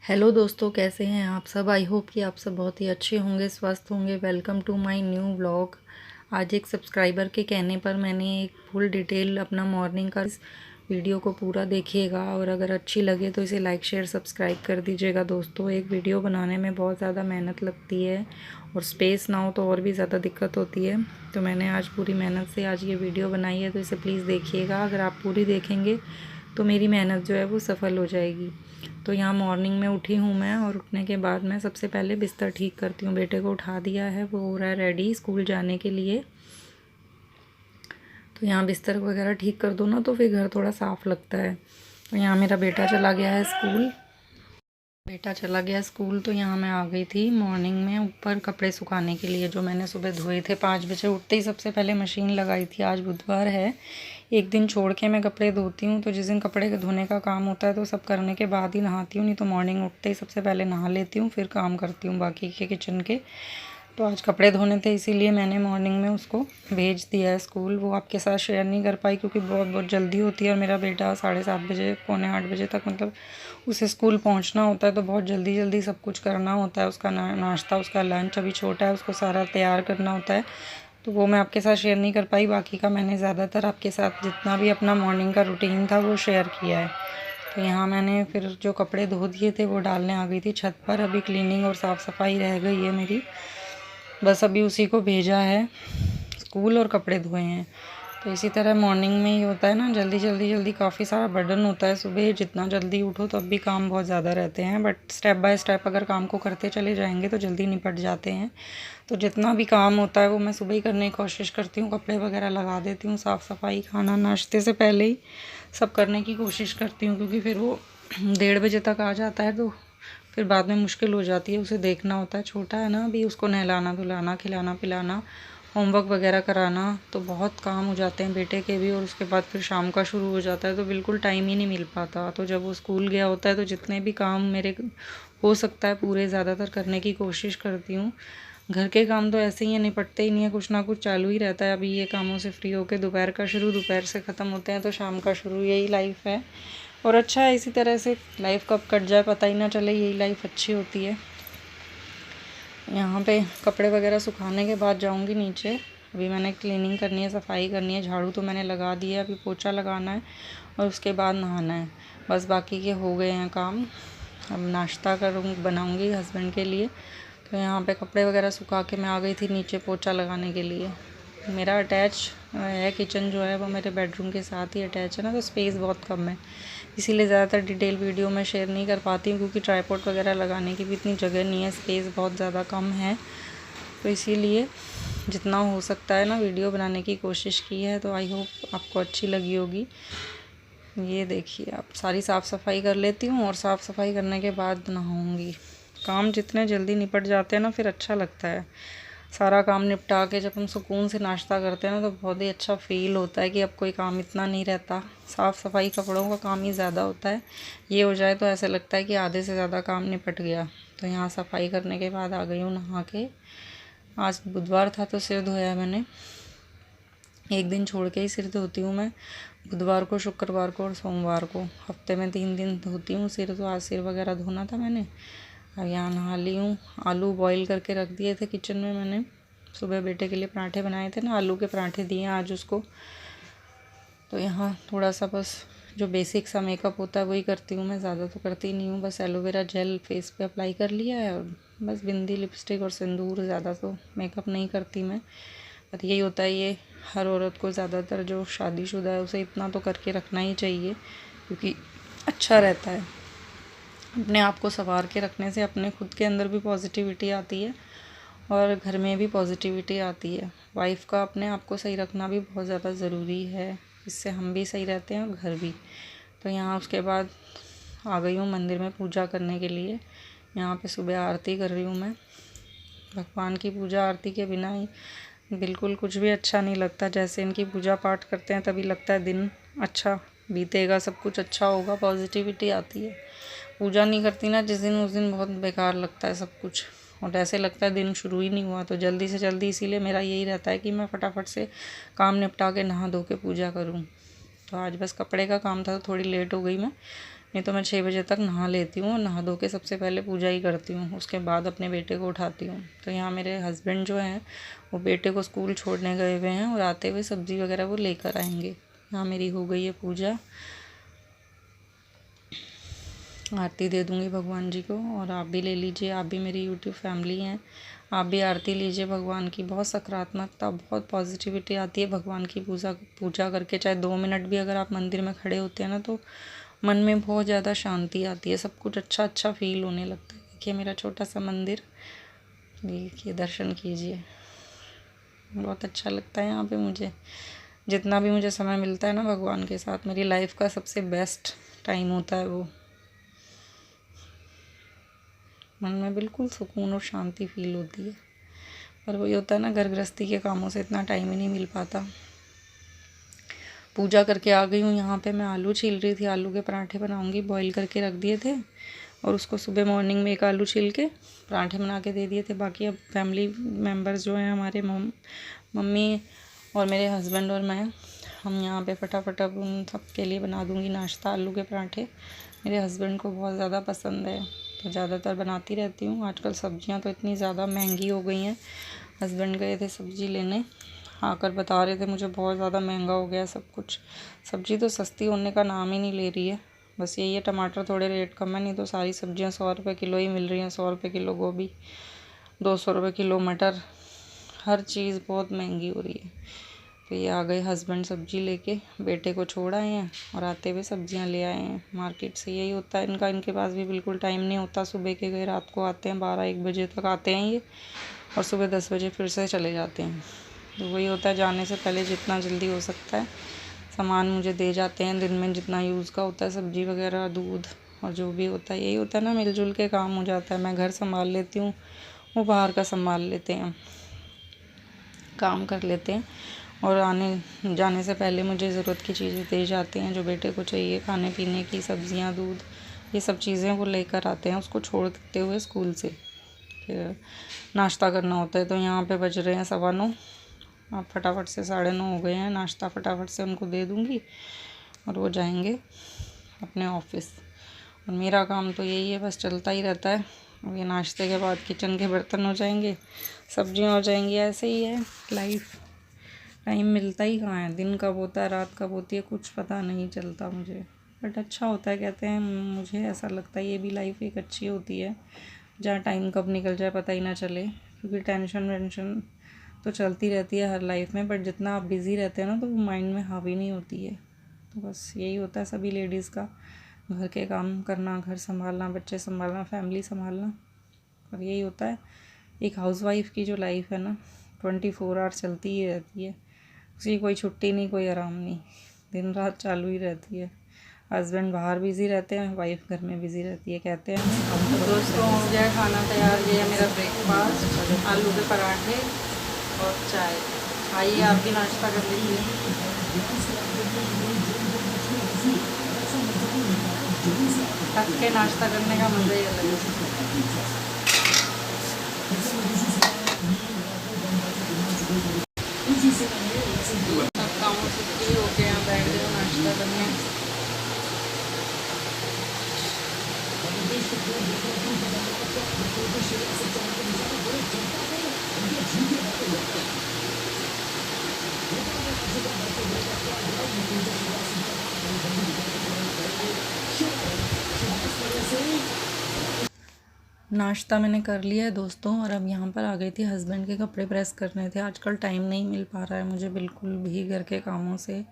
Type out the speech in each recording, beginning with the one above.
Hello दोस्तों, कैसे हैं आप सब। आई होप कि आप सब बहुत ही अच्छे होंगे, स्वस्थ होंगे। Welcome to my new vlog. आज एक सब्सक्राइबर के कहने पर मैंने एक फुल डिटेल अपना मॉर्निंग का इस वीडियो को पूरा देखिएगा और अगर अच्छी लगे तो इसे लाइक शेयर सब्सक्राइब कर दीजिएगा। दोस्तों, एक वीडियो बनाने में बहुत ज़्यादा मेहनत लगती है और स्पेस ना हो तो और भी ज़्यादा दिक्कत होती है। तो मैंने आज पूरी मेहनत से आज ये वीडियो बनाई है, तो इसे प्लीज़ देखिएगा। अगर आप पूरी देखेंगे तो मेरी मेहनत जो है वो सफल हो जाएगी। तो यहाँ मॉर्निंग में उठी हूँ मैं, और उठने के बाद मैं सबसे पहले बिस्तर ठीक करती हूँ। बेटे को उठा दिया है, वो हो रहा है रेडी स्कूल जाने के लिए। तो यहाँ बिस्तर वगैरह ठीक कर दो ना तो फिर घर थोड़ा साफ़ लगता है। तो यहाँ मेरा बेटा चला गया है स्कूल। तो यहाँ मैं आ गई थी मॉर्निंग में ऊपर कपड़े सुखाने के लिए, जो मैंने सुबह धोए थे। 5 बजे उठते ही सबसे पहले मशीन लगाई थी। आज बुधवार है, एक दिन छोड़ के मैं कपड़े धोती हूँ। तो जिस दिन कपड़े धोने का काम होता है तो सब करने के बाद ही नहाती हूँ, नहीं तो मॉर्निंग उठते ही सबसे पहले नहा लेती हूँ, फिर काम करती हूँ बाकी के किचन के। तो आज कपड़े धोने थे, इसीलिए मैंने मॉर्निंग में उसको भेज दिया है स्कूल। वो आपके साथ शेयर नहीं कर पाई क्योंकि बहुत बहुत जल्दी होती है और मेरा बेटा 7:30 बजे, पौने 8 बजे तक मतलब उसे स्कूल पहुंचना होता है। तो बहुत जल्दी जल्दी सब कुछ करना होता है। उसका नाश्ता, उसका लंच, अभी छोटा है उसको सारा तैयार करना होता है। तो वो मैं आपके साथ शेयर नहीं कर पाई। बाकी का मैंने ज़्यादातर आपके साथ जितना भी अपना मॉर्निंग का रूटीन था वो शेयर किया है। तो यहाँ मैंने फिर जो कपड़े धो दिए थे वो डालने आ गई थी छत पर। अभी क्लीनिंग और साफ़ सफाई रह गई है मेरी, बस अभी उसी को भेजा है स्कूल और कपड़े धोए हैं। तो इसी तरह मॉर्निंग में ही होता है ना, जल्दी जल्दी जल्दी काफ़ी सारा बर्डन होता है। सुबह जितना जल्दी उठो तो अब भी काम बहुत ज़्यादा रहते हैं, बट स्टेप बाय स्टेप अगर काम को करते चले जाएंगे तो जल्दी निपट जाते हैं। तो जितना भी काम होता है वो मैं सुबह ही करने की कोशिश करती हूँ। कपड़े वगैरह लगा देती हूँ, साफ़ सफाई, खाना नाश्ते से पहले ही सब करने की कोशिश करती हूँ, क्योंकि फिर वो 1:30 बजे तक आ जाता है तो फिर बाद में मुश्किल हो जाती है। उसे देखना होता है, छोटा है ना अभी, उसको नहलाना धुलाना, खिलाना पिलाना, होमवर्क वगैरह कराना, तो बहुत काम हो जाते हैं बेटे के भी। और उसके बाद फिर शाम का शुरू हो जाता है तो बिल्कुल टाइम ही नहीं मिल पाता। तो जब वो स्कूल गया होता है तो जितने भी काम मेरे हो सकता है पूरे ज़्यादातर करने की कोशिश करती हूँ। घर के काम तो ऐसे ही है, निपटते ही नहीं है, कुछ ना कुछ चालू ही रहता है। अभी ये कामों से फ्री होकर दोपहर का शुरू, दोपहर से ख़त्म होते हैं तो शाम का शुरू, यही लाइफ है। और अच्छा है, इसी तरह से लाइफ कब कट जाए पता ही ना चले, यही लाइफ अच्छी होती है। यहाँ पे कपड़े वगैरह सुखाने के बाद जाऊँगी नीचे। अभी मैंने क्लीनिंग करनी है, सफाई करनी है, झाड़ू तो मैंने लगा दिया है, अभी पोछा लगाना है और उसके बाद नहाना है। बस बाकी के हो गए हैं काम। अब नाश्ता बनाऊँगी हस्बैंड के लिए। तो यहाँ पे कपड़े वगैरह सुखा के मैं आ गई थी नीचे पोछा लगाने के लिए। मेरा अटैच है, किचन जो है वो मेरे बेडरूम के साथ ही अटैच है ना, तो स्पेस बहुत कम है, इसीलिए ज़्यादातर डिटेल वीडियो मैं शेयर नहीं कर पाती हूँ, क्योंकि ट्राइपॉड वगैरह लगाने की भी इतनी जगह नहीं है, स्पेस बहुत ज़्यादा कम है। तो इसीलिए जितना हो सकता है ना वीडियो बनाने की कोशिश की है। तो आई होप आपको अच्छी लगी होगी। ये देखिए, आप सारी साफ़ सफाई कर लेती हूँ और साफ़ सफाई करने के बाद नहाऊँगी। काम जितने जल्दी निपट जाते हैं ना फिर अच्छा लगता है। सारा काम निपटा के जब हम सुकून से नाश्ता करते हैं ना तो बहुत ही अच्छा फ़ील होता है कि अब कोई काम इतना नहीं रहता। साफ़ सफाई कपड़ों का काम ही ज़्यादा होता है, ये हो जाए तो ऐसा लगता है कि आधे से ज़्यादा काम निपट गया। तो यहाँ सफाई करने के बाद आ गई हूँ नहा के। आज बुधवार था तो सिर धोया मैंने, एक दिन छोड़ के ही सिर धोती हूँ मैं, बुधवार को, शुक्रवार को और सोमवार को। हफ्ते में 3 दिन धोती हूँ सिर। तो आज सिर वगैरह धोना था मैंने। अब यहाँ नहा ली हूँ। आलू बॉईल करके रख दिए थे किचन में मैंने, सुबह बेटे के लिए पराठे बनाए थे ना, आलू के पराठे दिए आज उसको। तो यहाँ थोड़ा सा बस जो बेसिक सा मेकअप होता है वही करती हूँ मैं, ज़्यादा तो करती नहीं हूँ। बस एलोवेरा जेल फेस पे अप्लाई कर लिया है और बस बिंदी, लिपस्टिक और सिंदूर, ज़्यादा तो मेकअप नहीं करती मैं। पर यही होता है, ये हर औरत को, ज़्यादातर जो शादीशुदा है उसे इतना तो करके रखना ही चाहिए, क्योंकि अच्छा रहता है। अपने आप को संवार के रखने से अपने खुद के अंदर भी पॉजिटिविटी आती है और घर में भी पॉजिटिविटी आती है। वाइफ का अपने आप को सही रखना भी बहुत ज़्यादा ज़रूरी है, इससे हम भी सही रहते हैं और घर भी। तो यहाँ उसके बाद आ गई हूँ मंदिर में पूजा करने के लिए। यहाँ पे सुबह आरती कर रही हूँ मैं। भगवान की पूजा आरती के बिना ही बिल्कुल कुछ भी अच्छा नहीं लगता। जैसे इनकी पूजा पाठ करते हैं तभी लगता है दिन अच्छा बीतेगा, सब कुछ अच्छा होगा, पॉजिटिविटी आती है। पूजा नहीं करती ना जिस दिन, उस दिन बहुत बेकार लगता है सब कुछ, और ऐसे लगता है दिन शुरू ही नहीं हुआ। तो जल्दी से जल्दी, इसीलिए मेरा यही रहता है कि मैं फटाफट से काम निपटा के नहा धो के पूजा करूँ। तो आज बस कपड़े का काम था तो थोड़ी लेट हो गई मैं, नहीं तो मैं 6 बजे तक नहा लेती हूँ और नहा धो के सबसे पहले पूजा ही करती हूँ, उसके बाद अपने बेटे को उठाती हूँ। तो यहाँ मेरे हस्बैंड जो हैं वो बेटे को स्कूल छोड़ने गए हुए हैं और आते हुए सब्ज़ी वगैरह वो लेकर आएंगे। यहाँ मेरी हो गई है पूजा, आरती दे दूँगी भगवान जी को। और आप भी ले लीजिए, आप भी मेरी यूट्यूब फैमिली हैं, आप भी आरती लीजिए भगवान की। बहुत सकारात्मकता, बहुत पॉजिटिविटी आती है भगवान की पूजा करके। चाहे 2 मिनट भी अगर आप मंदिर में खड़े होते हैं ना, तो मन में बहुत ज़्यादा शांति आती है, सब कुछ अच्छा अच्छा फील होने लगता है। देखिए मेरा छोटा सा मंदिर, देखिए दर्शन कीजिए, बहुत अच्छा लगता है यहाँ पे मुझे। जितना भी मुझे समय मिलता है ना भगवान के साथ, मेरी लाइफ का सबसे बेस्ट टाइम होता है वो। मन में बिल्कुल सुकून और शांति फील होती है। पर वही होता है ना, घर गृहस्थी के कामों से इतना टाइम ही नहीं मिल पाता। पूजा करके आ गई हूँ। यहाँ पे मैं आलू छील रही थी, आलू के पराठे बनाऊँगी, बॉईल करके रख दिए थे और उसको सुबह मॉर्निंग में एक आलू छील के पराठे बना के दे दिए थे। बाकी अब फैमिली मेम्बर्स जो हैं हमारे, मम्मी और मेरे हस्बैंड और मैं, हम यहाँ पे फटाफट अब उन सब के लिए बना दूँगी नाश्ता। आलू के पराठे मेरे हस्बैंड को बहुत ज़्यादा पसंद है, तो ज़्यादातर बनाती रहती हूँ। आजकल सब्जियाँ तो इतनी ज़्यादा महंगी हो गई हैं। हस्बैंड गए थे सब्ज़ी लेने, आकर बता रहे थे मुझे बहुत ज़्यादा महंगा हो गया है सब कुछ। सब्ज़ी तो सस्ती होने का नाम ही नहीं ले रही है। बस यही है, टमाटर थोड़े रेट कम है, नहीं तो सारी सब्जियां 100 रुपये किलो ही मिल रही हैं। 100 रुपये किलो गोभी, 200 रुपये किलो मटर, हर चीज़ बहुत महंगी हो रही है। तो ये आ गए हस्बैंड सब्जी लेके, बेटे को छोड़ आए हैं और आते हुए सब्जियां ले आए हैं मार्केट से। यही होता है इनका, इनके पास भी बिल्कुल टाइम नहीं होता। सुबह के गए, रात को आते हैं, 12-1 बजे तक आते हैं ये, और सुबह 10 बजे फिर से चले जाते हैं। तो वही होता है, जाने से पहले जितना जल्दी हो सकता है सामान मुझे दे जाते हैं। दिन में जितना यूज़ का होता है, सब्ज़ी वगैरह, दूध और जो भी होता है, यही होता है ना, मिलजुल के काम हो जाता है। मैं घर संभाल लेती हूँ, वो बाहर का संभाल लेते हैं, काम कर लेते हैं। और आने जाने से पहले मुझे ज़रूरत की चीज़ें दे जाते हैं, जो बेटे को चाहिए खाने पीने की, सब्ज़ियाँ, दूध, ये सब चीज़ें वो लेकर आते हैं उसको छोड़ते हुए स्कूल से। फिर नाश्ता करना होता है। तो यहाँ पे बज रहे हैं 9:15। अब फटाफट से 9:30 हो गए हैं, नाश्ता फटाफट से उनको दे दूँगी और वो जाएंगे अपने ऑफिस। और मेरा काम तो यही है, बस चलता ही रहता है। अब ये नाश्ते के बाद किचन के बर्तन हो जाएंगे, सब्जियां हो जाएंगी, ऐसे ही है लाइफ। टाइम मिलता ही कहाँ है, दिन कब होता है, रात कब होती है, कुछ पता नहीं चलता मुझे। बट अच्छा होता है, कहते हैं, मुझे ऐसा लगता है ये भी लाइफ एक अच्छी होती है, जहाँ टाइम कब निकल जाए पता ही ना चले। क्योंकि टेंशन वेंशन तो चलती रहती है हर लाइफ में, बट जितना आप बिज़ी रहते हैं ना, तो वो माइंड में हावी नहीं होती है। तो बस यही होता है सभी लेडीज़ का, घर के काम करना, घर संभालना, बच्चे संभालना, फैमिली संभालना। और यही होता है एक हाउसवाइफ़ की जो लाइफ है ना, 24 आवर चलती ही रहती है, उसकी कोई छुट्टी नहीं, कोई आराम नहीं, दिन रात चालू ही रहती है। हस्बैंड बाहर बिज़ी रहते हैं, वाइफ घर में बिज़ी रहती है, कहते हैं। तो दोस्तों हो गया खाना तैयार। ये है मेरा ब्रेकफास्ट, आलू के पराठे और चाय। आइए आप भी नाश्ता कर लीजिए। थक के नाश्ता करने का मज़ा ही अलग है। सब कामों से फ्री होके यहाँ बैठ गए नाश्ता करने। नाश्ता मैंने कर लिया है दोस्तों, और अब यहाँ पर आ गई थी हस्बैंड के कपड़े प्रेस करने थे। आजकल टाइम नहीं मिल पा रहा है मुझे बिल्कुल भी घर के कामों से।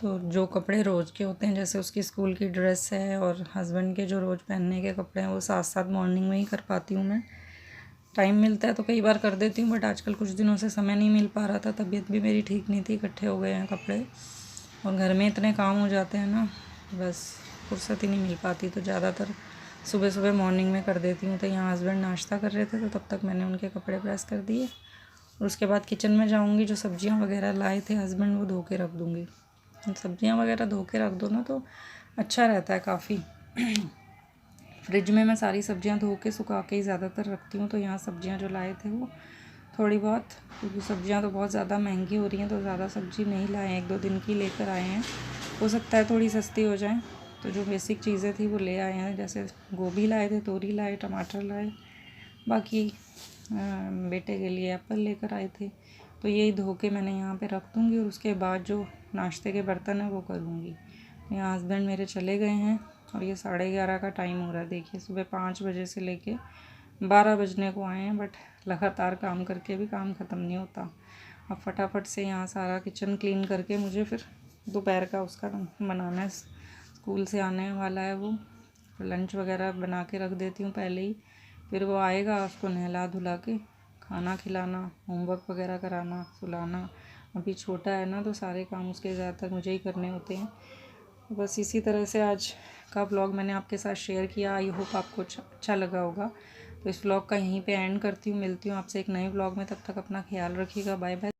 तो जो कपड़े रोज़ के होते हैं, जैसे उसकी स्कूल की ड्रेस है और हस्बैंड के जो रोज़ पहनने के कपड़े हैं, वो साथ साथ मॉर्निंग में ही कर पाती हूँ मैं। टाइम मिलता है तो कई बार कर देती हूँ, बट आजकल कुछ दिनों से समय नहीं मिल पा रहा था, तबीयत भी मेरी ठीक नहीं थी, इकट्ठे हो गए हैं कपड़े, और घर में इतने काम हो जाते हैं ना, बस फुर्सत ही नहीं मिल पाती। तो ज़्यादातर सुबह सुबह मॉर्निंग में कर देती हूँ। तो यहाँ हस्बैंड नाश्ता कर रहे थे, तो तब तक मैंने उनके कपड़े प्रेस कर दिए, और उसके बाद किचन में जाऊँगी। जो सब्जियाँ वगैरह लाए थे हस्बैंड, वो धो के रख दूँगी। सब्जियाँ वगैरह धो के रख दो ना, तो अच्छा रहता है काफ़ी। फ्रिज में मैं सारी सब्जियां धो के सुखा के ही ज़्यादातर रखती हूँ। तो यहाँ सब्जियां जो लाए थे वो थोड़ी बहुत, क्योंकि सब्जियां तो बहुत ज़्यादा महंगी हो रही हैं, तो ज़्यादा सब्जी नहीं लाए हैं, 1-2 दिन की लेकर आए हैं। हो सकता है थोड़ी सस्ती हो जाए, तो जो बेसिक चीज़ें थी वो ले आए हैं, जैसे गोभी लाए थे, तोरी लाए, टमाटर लाए, बाकी बेटे के लिए एप्पल लेकर आए थे। तो यही धो के मैंने यहाँ पे रख दूँगी और उसके बाद जो नाश्ते के बर्तन है वो करूँगी। यहाँ हस्बैंड मेरे चले गए हैं और ये 11:30 का टाइम हो रहा है। देखिए सुबह 5 बजे से लेके 12 बजने को आए हैं, बट लगातार काम करके भी काम ख़त्म नहीं होता। अब फटाफट से यहाँ सारा किचन क्लीन करके मुझे फिर दोपहर का उसका बनाना है। स्कूल से आने वाला है वो, लंच वगैरह बना के रख देती हूँ पहले ही। फिर वो आएगा, उसको नहला धुला के खाना खिलाना, होमवर्क वगैरह कराना, सुलाना। अभी छोटा है ना, तो सारे काम उसके ज़्यादातर मुझे ही करने होते हैं। बस इसी तरह से आज का व्लॉग मैंने आपके साथ शेयर किया। आई होप आपको अच्छा लगा होगा। तो इस व्लॉग का यहीं पे एंड करती हूँ। मिलती हूँ आपसे एक नए व्लॉग में, तब तक अपना ख्याल रखिएगा। Bye bye.